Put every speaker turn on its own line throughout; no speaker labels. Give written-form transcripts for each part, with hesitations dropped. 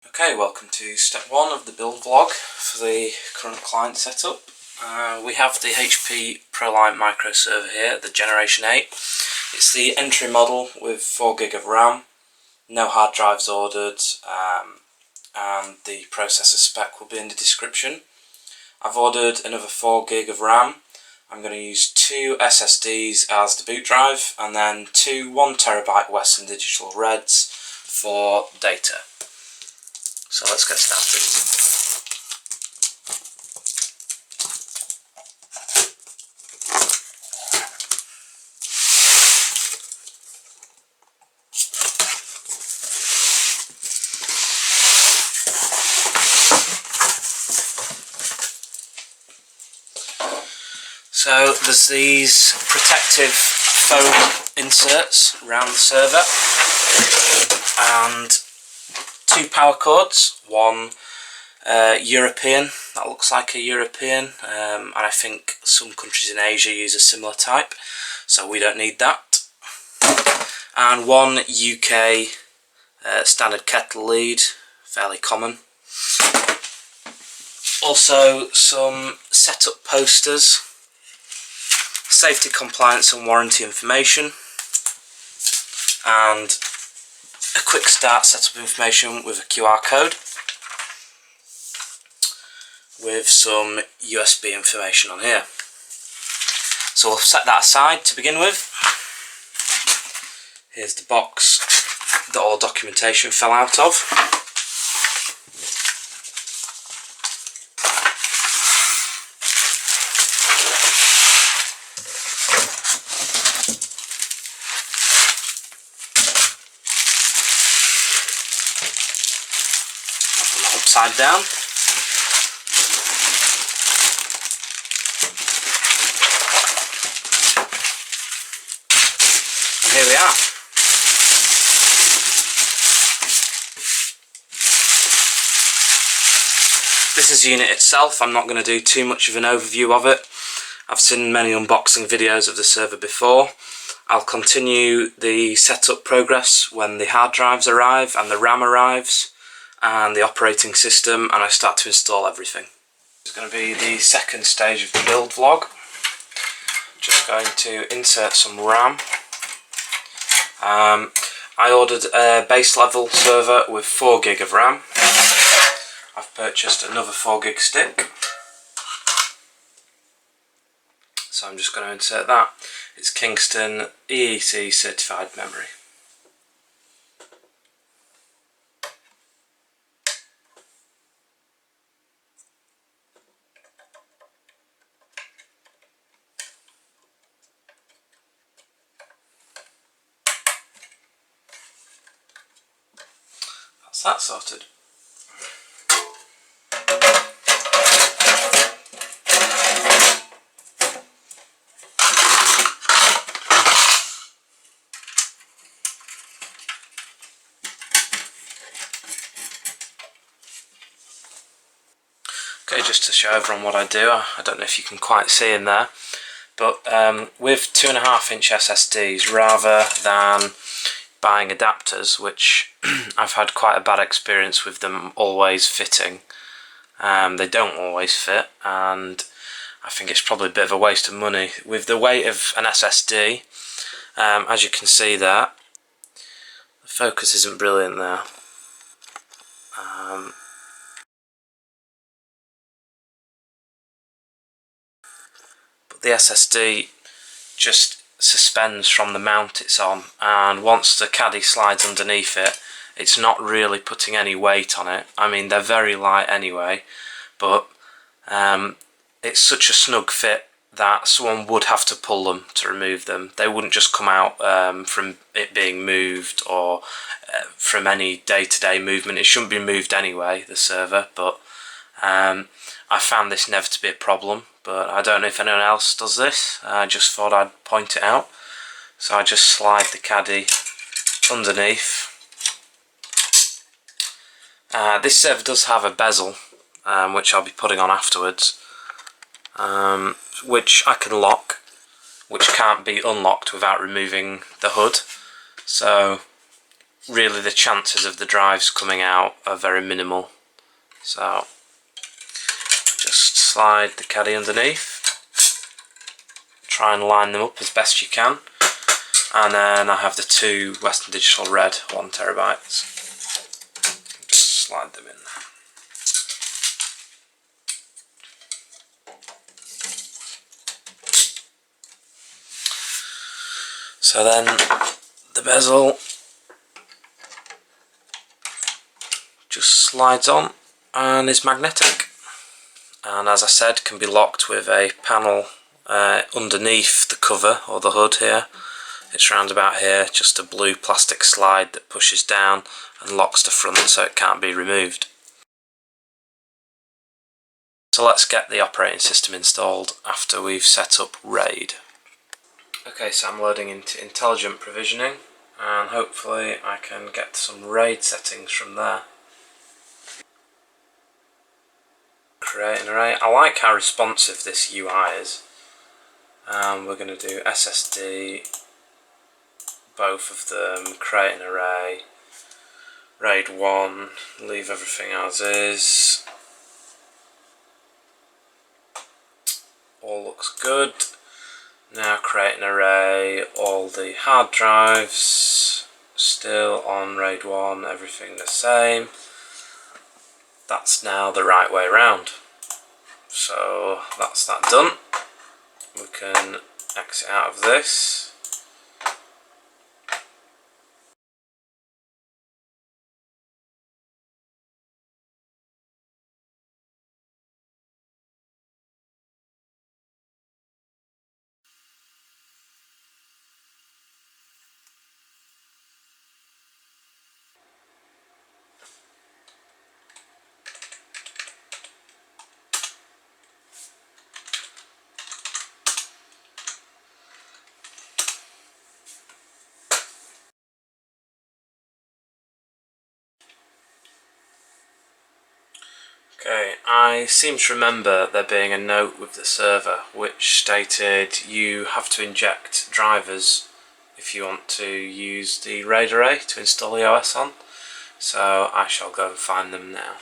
Okay, welcome to step 1 of the build vlog for the current client setup. We have the HP ProLite microserver here, the Generation 8. It's the entry model with 4GB of RAM, no hard drives ordered, and the processor spec will be in the description. I've ordered another 4GB of RAM. I'm going to use 2 SSDs as the boot drive, and then 2 1TB Western Digital Reds for data. So let's get started. So there's these protective foam inserts around the server and 2 power cords, one European, that looks like a European, and I think some countries in Asia use a similar type, so we don't need that, and one UK standard kettle lead, fairly common. Also some setup posters, safety, compliance and warranty information, and a quick start setup information with a QR code with some USB information on here. So we'll set that aside to begin with. Here's the box that all documentation fell out of. Upside down. And here we are. This is the unit itself. I'm not going to do too much of an overview of it. I've seen many unboxing videos of the server before. I'll continue the setup progress when the hard drives arrive and the RAM arrives and the operating system, and I start to install everything. It's going to be the second stage of the build vlog. Just going to insert some RAM. I ordered a base level server with 4GB of RAM. I've purchased another 4GB stick, so I'm just going to insert that. It's Kingston EEC certified memory. That's that sorted. Okay, just to show everyone what I do, I don't know if you can quite see in there, but with 2.5-inch SSDs, rather than buying adapters, which I've had quite a bad experience with them always fitting, they don't always fit, and I think it's probably a bit of a waste of money. With the weight of an SSD, as you can see there, the focus isn't brilliant there. But the SSD just suspends from the mount it's on, and once the caddy slides underneath it, it's not really putting any weight on it. I mean, they're very light anyway, but it's such a snug fit that someone would have to pull them to remove them. They wouldn't just come out from it being moved or from any day-to-day movement. It shouldn't be moved anyway, the server, but I found this never to be a problem, but I don't know if anyone else does this. I just thought I'd point it out. So I just slide the caddy underneath. This server does have a bezel, which I'll be putting on afterwards, which I can lock, which can't be unlocked without removing the hood. So really the chances of the drives coming out are very minimal. So just slide the caddy underneath, try and line them up as best you can, and then I have the two Western Digital Red 1TB. Just slide them in. So then the bezel just slides on and is magnetic, and as I said, can be locked with a panel underneath the cover or the hood here. It's round about here, just a blue plastic slide that pushes down and locks the front so it can't be removed. So let's get the operating system installed after we've set up RAID. Okay, so I'm loading into intelligent provisioning, and hopefully I can get some RAID settings from there. Create an array. I like how responsive this UI is. We're going to do SSD, both of them, create an array, RAID 1, leave everything as is. All looks good. Now create an array, all the hard drives, still on RAID 1, everything the same. That's now the right way around. So that's that done. We can exit out of this. Okay, I seem to remember there being a note with the server which stated you have to inject drivers if you want to use the RAID array to install the OS on, so I shall go and find them now.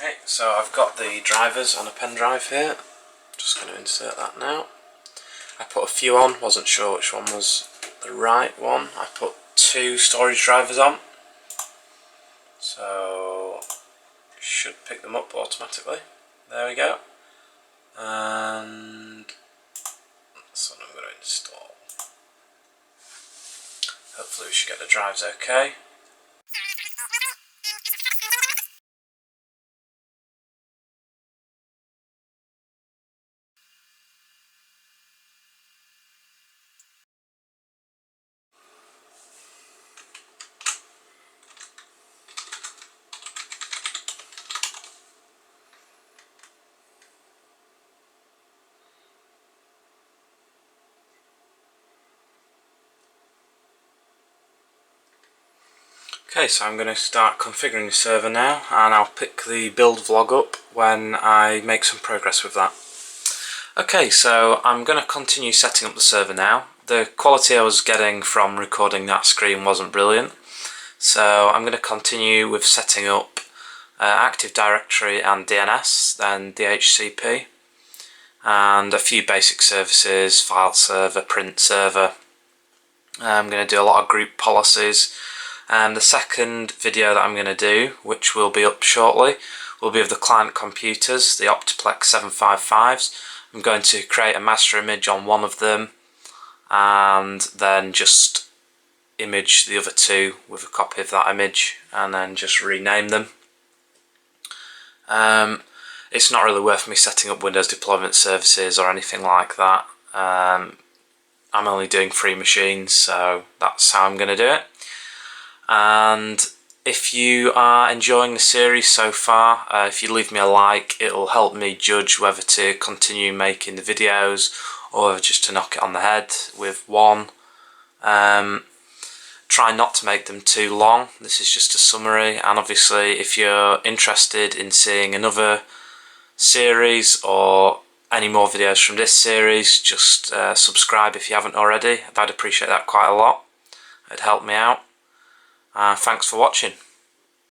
Okay, so I've got the drivers on a pen drive here. Just going to insert that now. I put a few on, wasn't sure which one was the right one. I put two storage drivers on, so should pick them up automatically. There we go. And that's what I'm going to install. Hopefully we should get the drives okay. Okay, so I'm going to start configuring the server now, and I'll pick the build vlog up when I make some progress with that. Okay, so I'm going to continue setting up the server now. The quality I was getting from recording that screen wasn't brilliant, so I'm going to continue with setting up Active Directory and DNS, then DHCP, and a few basic services, file server, print server. I'm going to do a lot of group policies. And the second video that I'm going to do, which will be up shortly, will be of the client computers, the Optiplex 755s. I'm going to create a master image on one of them and then just image the other two with a copy of that image and then just rename them. It's not really worth me setting up Windows deployment services or anything like that. I'm only doing free machines, so that's how I'm going to do it. And if you are enjoying the series so far, if you leave me a like, it'll help me judge whether to continue making the videos or just to knock it on the head with one. Try not to make them too long. This is just a summary, and obviously if you're interested in seeing another series or any more videos from this series, just subscribe if you haven't already. I'd appreciate that quite a lot. it'd help me out. Thanks for watching.